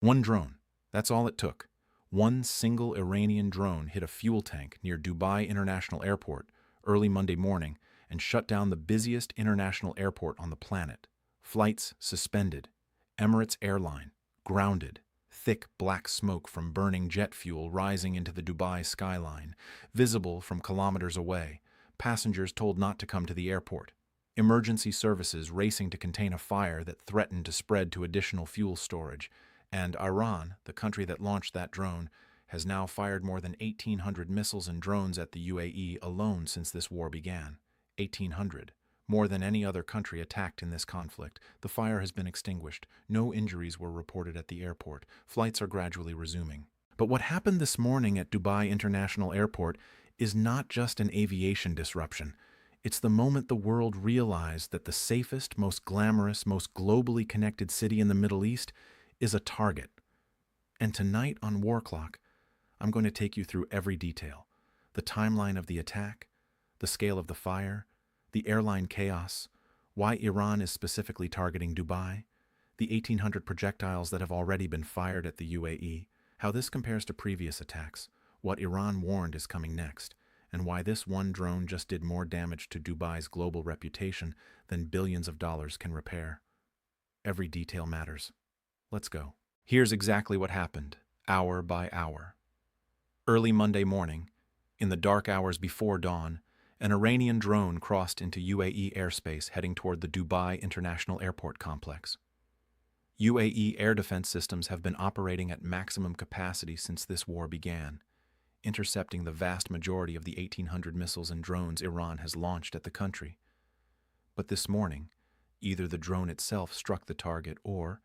One drone. That's all it took. One single Iranian drone hit a fuel tank near Dubai International Airport early Monday morning and shut down the busiest international airport on the planet. Flights suspended. Emirates airline grounded. Thick black smoke from burning jet fuel rising into the Dubai skyline, visible from kilometers away. Passengers told not to come to the airport. Emergency services racing to contain a fire that threatened to spread to additional fuel storage. And Iran, the country that launched that drone, has now fired more than 1,800 missiles and drones at the UAE alone since this war began. 1,800. More than any other country attacked in this conflict. The fire has been extinguished. No injuries were reported at the airport. Flights are gradually resuming. But what happened this morning at Dubai International Airport is not just an aviation disruption. It's the moment the world realized that the safest, most glamorous, most globally connected city in the Middle East is a target. And tonight on War Clock, I'm going to take you through every detail. The timeline of the attack, the scale of the fire, the airline chaos, why Iran is specifically targeting Dubai, the 1,800 projectiles that have already been fired at the UAE, how this compares to previous attacks, what Iran warned is coming next, and why this one drone just did more damage to Dubai's global reputation than billions of dollars can repair. Every detail matters. Let's go. Here's exactly what happened, hour by hour. Early Monday morning, in the dark hours before dawn, an Iranian drone crossed into UAE airspace heading toward the Dubai International Airport complex. UAE air defense systems have been operating at maximum capacity since this war began, intercepting the vast majority of the 1,800 missiles and drones Iran has launched at the country. But this morning, either the drone itself struck the target or,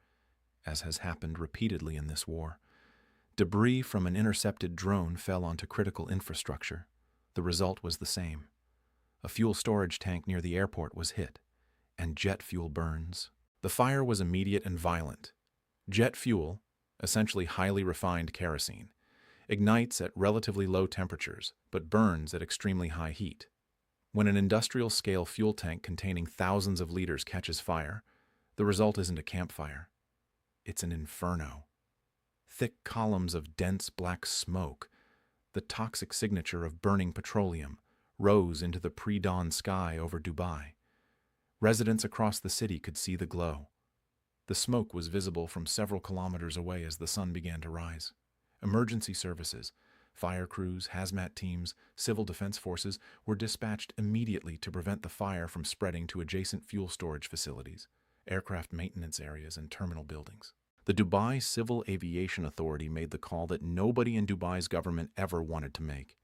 as has happened repeatedly in this war, debris from an intercepted drone fell onto critical infrastructure. The result was the same. A fuel storage tank near the airport was hit, and jet fuel burns. The fire was immediate and violent. Jet fuel, essentially highly refined kerosene, ignites at relatively low temperatures but burns at extremely high heat. When an industrial-scale fuel tank containing thousands of liters catches fire, the result isn't a campfire. It's an inferno. Thick columns of dense black smoke, the toxic signature of burning petroleum, rose into the pre-dawn sky over Dubai. Residents across the city could see the glow. The smoke was visible from several kilometers away as the sun began to rise. Emergency services, fire crews, hazmat teams, civil defense forces were dispatched immediately to prevent the fire from spreading to adjacent fuel storage facilities, aircraft maintenance areas, and terminal buildings. The Dubai Civil Aviation Authority made the call that nobody in Dubai's government ever wanted to make.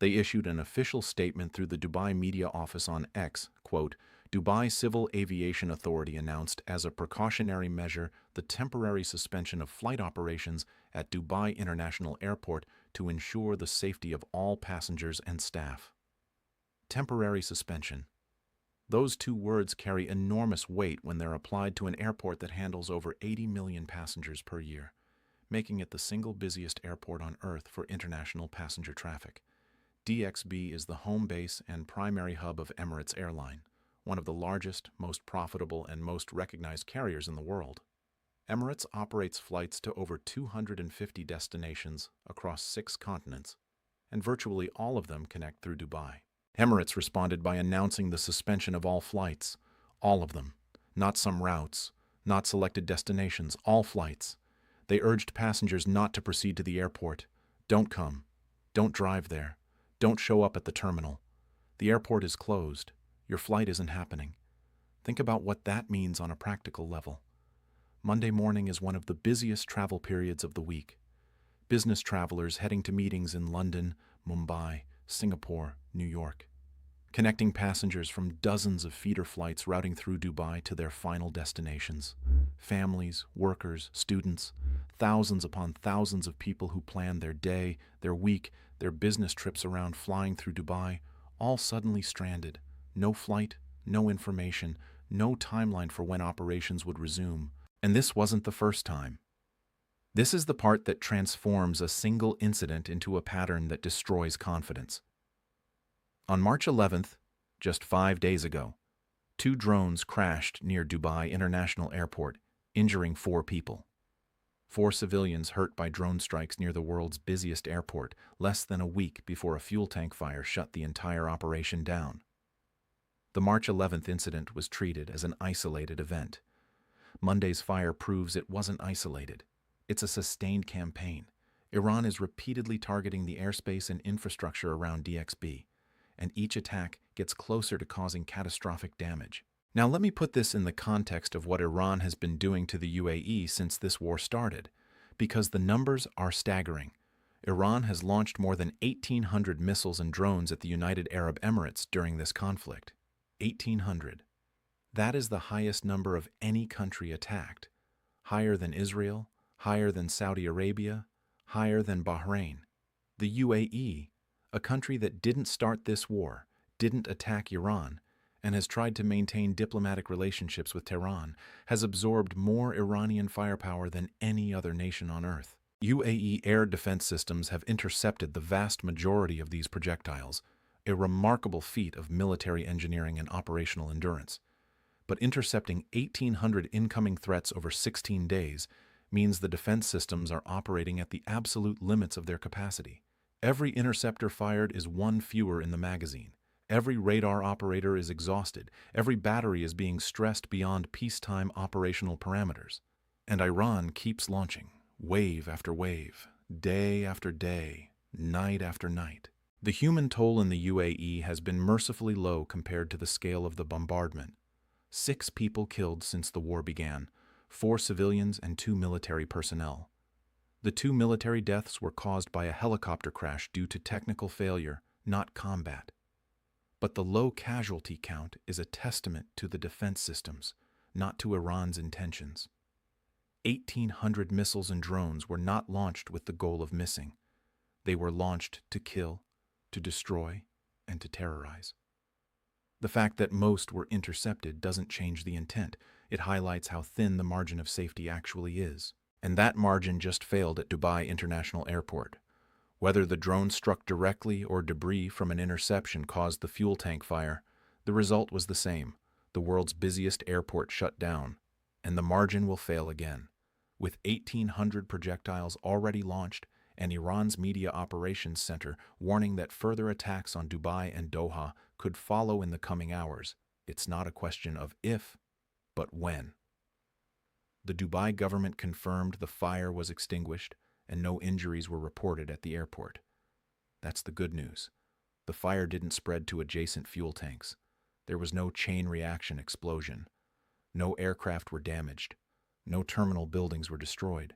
They issued an official statement through the Dubai media office on X, quote, Dubai Civil Aviation Authority announced as a precautionary measure the temporary suspension of flight operations at Dubai International Airport to ensure the safety of all passengers and staff. Temporary suspension. Those two words carry enormous weight when they're applied to an airport that handles over 80 million passengers per year, making it the single busiest airport on Earth for international passenger traffic. DXB is the home base and primary hub of Emirates airline, one of the largest, most profitable, and most recognized carriers in the world. Emirates operates flights to over 250 destinations across 6 continents, and virtually all of them connect through Dubai. Emirates responded by announcing the suspension of all flights, all of them, not some routes, not selected destinations, all flights. They urged passengers not to proceed to the airport. Don't come. Don't drive there. Don't show up at the terminal. The airport is closed. Your flight isn't happening. Think about what that means on a practical level. Monday morning is one of the busiest travel periods of the week. Business travelers heading to meetings in London, Mumbai, Singapore, New York, connecting passengers from dozens of feeder flights routing through Dubai to their final destinations. Families, workers, students, thousands upon thousands of people who plan their day, their week, their business trips around flying through Dubai, all suddenly stranded. No flight, no information, no timeline for when operations would resume. And this wasn't the first time. This is the part that transforms a single incident into a pattern that destroys confidence. On March 11th, just 5 days ago, 2 drones crashed near Dubai International Airport, injuring 4 people. 4 civilians hurt by drone strikes near the world's busiest airport less than a week before a fuel tank fire shut the entire operation down. The March 11th incident was treated as an isolated event. Monday's fire proves it wasn't isolated. It's a sustained campaign. Iran is repeatedly targeting the airspace and infrastructure around DXB, and each attack gets closer to causing catastrophic damage. Now let me put this in the context of what Iran has been doing to the UAE since this war started, because the numbers are staggering. Iran has launched more than 1,800 missiles and drones at the United Arab Emirates during this conflict. 1,800. That is the highest number of any country attacked. Higher than Israel, higher than Saudi Arabia, higher than Bahrain. The UAE, a country that didn't start this war, didn't attack Iran, and has tried to maintain diplomatic relationships with Tehran, has absorbed more Iranian firepower than any other nation on Earth. UAE air defense systems have intercepted the vast majority of these projectiles, a remarkable feat of military engineering and operational endurance. But intercepting 1,800 incoming threats over 16 days means the defense systems are operating at the absolute limits of their capacity. Every interceptor fired is one fewer in the magazine. Every radar operator is exhausted. Every battery is being stressed beyond peacetime operational parameters. And Iran keeps launching, wave after wave, day after day, night after night. The human toll in the UAE has been mercifully low compared to the scale of the bombardment. 6 people killed since the war began, 4 civilians and 2 military personnel. The 2 military deaths were caused by a helicopter crash due to technical failure, not combat. But the low casualty count is a testament to the defense systems, not to Iran's intentions. 1,800 missiles and drones were not launched with the goal of missing. They were launched to kill, to destroy, and to terrorize. The fact that most were intercepted doesn't change the intent. It highlights how thin the margin of safety actually is. And that margin just failed at Dubai International Airport. Whether the drone struck directly or debris from an interception caused the fuel tank fire, the result was the same. The world's busiest airport shut down, and the margin will fail again. With 1,800 projectiles already launched and Iran's Media Operations Center warning that further attacks on Dubai and Doha could follow in the coming hours, it's not a question of if, but when. The Dubai government confirmed the fire was extinguished, and no injuries were reported at the airport. That's the good news. The fire didn't spread to adjacent fuel tanks. There was no chain reaction explosion. No aircraft were damaged. No terminal buildings were destroyed.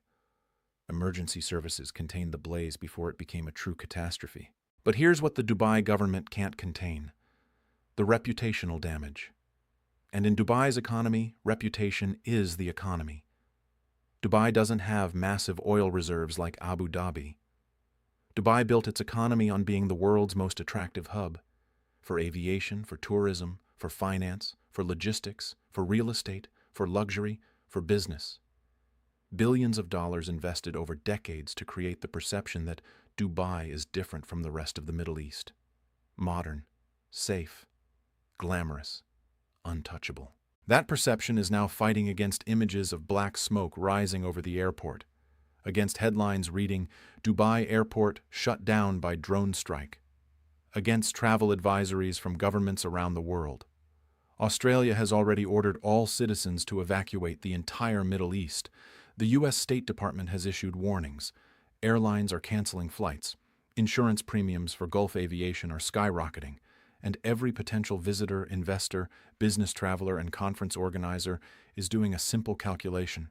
Emergency services contained the blaze before it became a true catastrophe. But here's what the Dubai government can't contain: the reputational damage. And in Dubai's economy, reputation is the economy. Dubai doesn't have massive oil reserves like Abu Dhabi. Dubai built its economy on being the world's most attractive hub for aviation, for tourism, for finance, for logistics, for real estate, for luxury, for business. Billions of dollars invested over decades to create the perception that Dubai is different from the rest of the Middle East. Modern, safe, glamorous, untouchable. That perception is now fighting against images of black smoke rising over the airport, against headlines reading, "Dubai Airport shut down by drone strike," against travel advisories from governments around the world. Australia has already ordered all citizens to evacuate the entire Middle East. The U.S. State Department has issued warnings. Airlines are canceling flights. Insurance premiums for Gulf aviation are skyrocketing. And every potential visitor, investor, business traveler, and conference organizer is doing a simple calculation.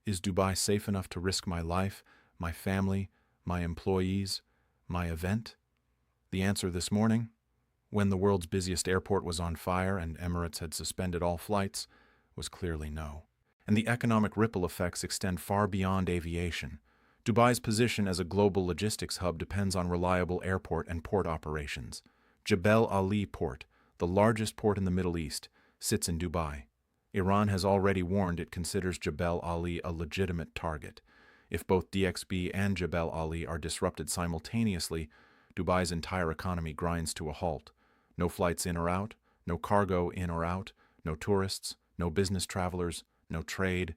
Is Dubai safe enough to risk my life, my family, my employees, my event? The answer this morning, when the world's busiest airport was on fire and Emirates had suspended all flights, was clearly no. And the economic ripple effects extend far beyond aviation. Dubai's position as a global logistics hub depends on reliable airport and port operations. Jebel Ali Port, the largest port in the Middle East, sits in Dubai. Iran has already warned it considers Jebel Ali a legitimate target. If both DXB and Jebel Ali are disrupted simultaneously, Dubai's entire economy grinds to a halt. No flights in or out, no cargo in or out, no tourists, no business travelers, no trade.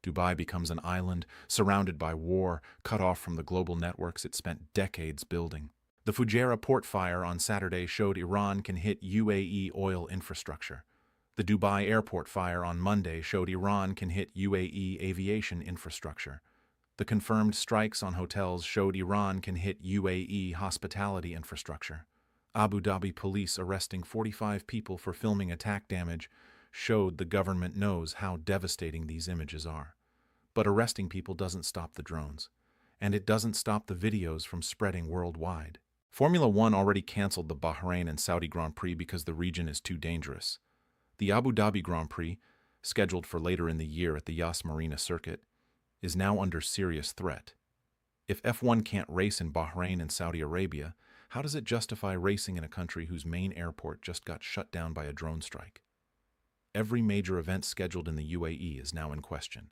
Dubai becomes an island, surrounded by war, cut off from the global networks it spent decades building. The Fujairah port fire on Saturday showed Iran can hit UAE oil infrastructure. The Dubai airport fire on Monday showed Iran can hit UAE aviation infrastructure. The confirmed strikes on hotels showed Iran can hit UAE hospitality infrastructure. Abu Dhabi police arresting 45 people for filming attack damage showed the government knows how devastating these images are. But arresting people doesn't stop the drones, and it doesn't stop the videos from spreading worldwide. Formula One already canceled the Bahrain and Saudi Grand Prix because the region is too dangerous. The Abu Dhabi Grand Prix, scheduled for later in the year at the Yas Marina circuit, is now under serious threat. If F1 can't race in Bahrain and Saudi Arabia, how does it justify racing in a country whose main airport just got shut down by a drone strike? Every major event scheduled in the UAE is now in question.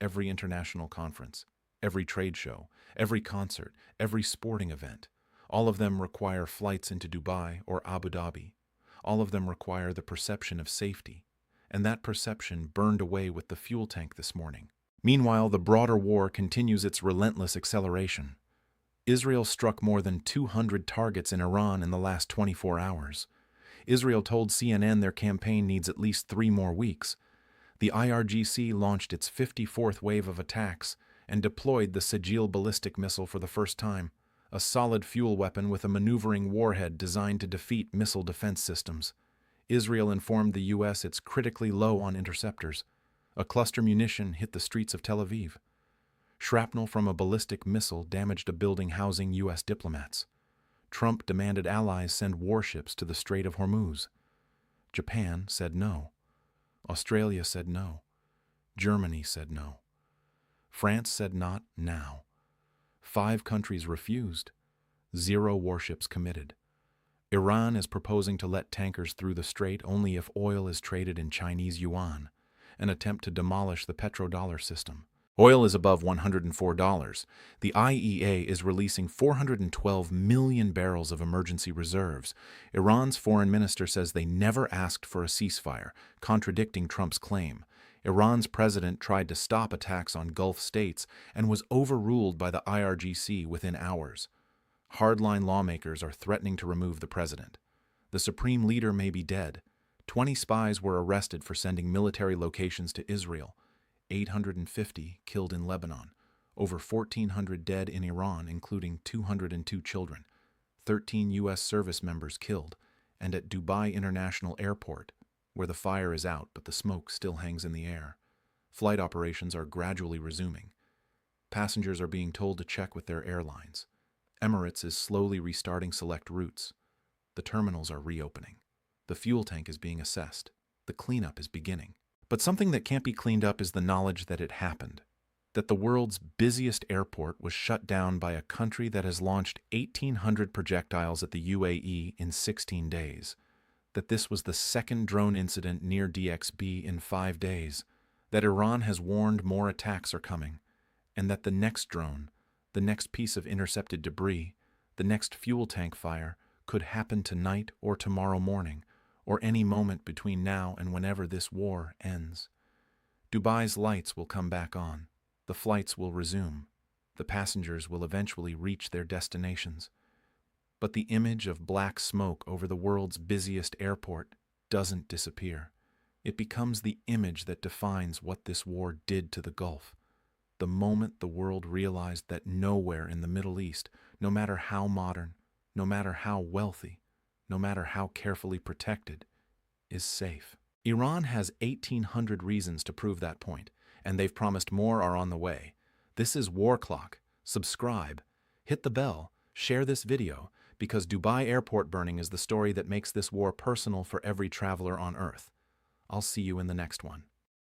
Every international conference, every trade show, every concert, every sporting event, all of them require flights into Dubai or Abu Dhabi. All of them require the perception of safety, and that perception burned away with the fuel tank this morning. Meanwhile, the broader war continues its relentless acceleration. Israel struck more than 200 targets in Iran in the last 24 hours. Israel told CNN their campaign needs at least 3 more weeks. The IRGC launched its 54th wave of attacks and deployed the Sigil ballistic missile for the first time, a solid fuel weapon with a maneuvering warhead designed to defeat missile defense systems. Israel informed the U.S. it's critically low on interceptors. A cluster munition hit the streets of Tel Aviv. Shrapnel from a ballistic missile damaged a building housing U.S. diplomats. Trump demanded allies send warships to the Strait of Hormuz. Japan said no. Australia said no. Germany said no. France said not now. 5 countries refused. 0 warships committed. Iran is proposing to let tankers through the strait only if oil is traded in Chinese yuan, an attempt to demolish the petrodollar system. Oil is above $104. The IEA is releasing 412 million barrels of emergency reserves. Iran's foreign minister says they never asked for a ceasefire, contradicting Trump's claim. Iran's president tried to stop attacks on Gulf states and was overruled by the IRGC within hours. Hardline lawmakers are threatening to remove the president. The supreme leader may be dead. 20 spies were arrested for sending military locations to Israel. 850 killed in Lebanon, over 1,400 dead in Iran, including 202 children, 13 U.S. service members killed, and at Dubai International Airport, where the fire is out but the smoke still hangs in the air. Flight operations are gradually resuming. Passengers are being told to check with their airlines. Emirates is slowly restarting select routes. The terminals are reopening. The fuel tank is being assessed. The cleanup is beginning. But something that can't be cleaned up is the knowledge that it happened, that the world's busiest airport was shut down by a country that has launched 1,800 projectiles at the UAE in 16 days, that this was the second drone incident near DXB in 5 days, that Iran has warned more attacks are coming, and that the next drone, the next piece of intercepted debris, the next fuel tank fire could happen tonight or tomorrow morning, or any moment between now and whenever this war ends. Dubai's lights will come back on. The flights will resume. The passengers will eventually reach their destinations. But the image of black smoke over the world's busiest airport doesn't disappear. It becomes the image that defines what this war did to the Gulf. The moment the world realized that nowhere in the Middle East, no matter how modern, no matter how wealthy, no matter how carefully protected, is safe. Iran has 1,800 reasons to prove that point, and they've promised more are on the way. This is War Clock. Subscribe, hit the bell, share this video, because Dubai airport burning is the story that makes this war personal for every traveler on Earth. I'll see you in the next one.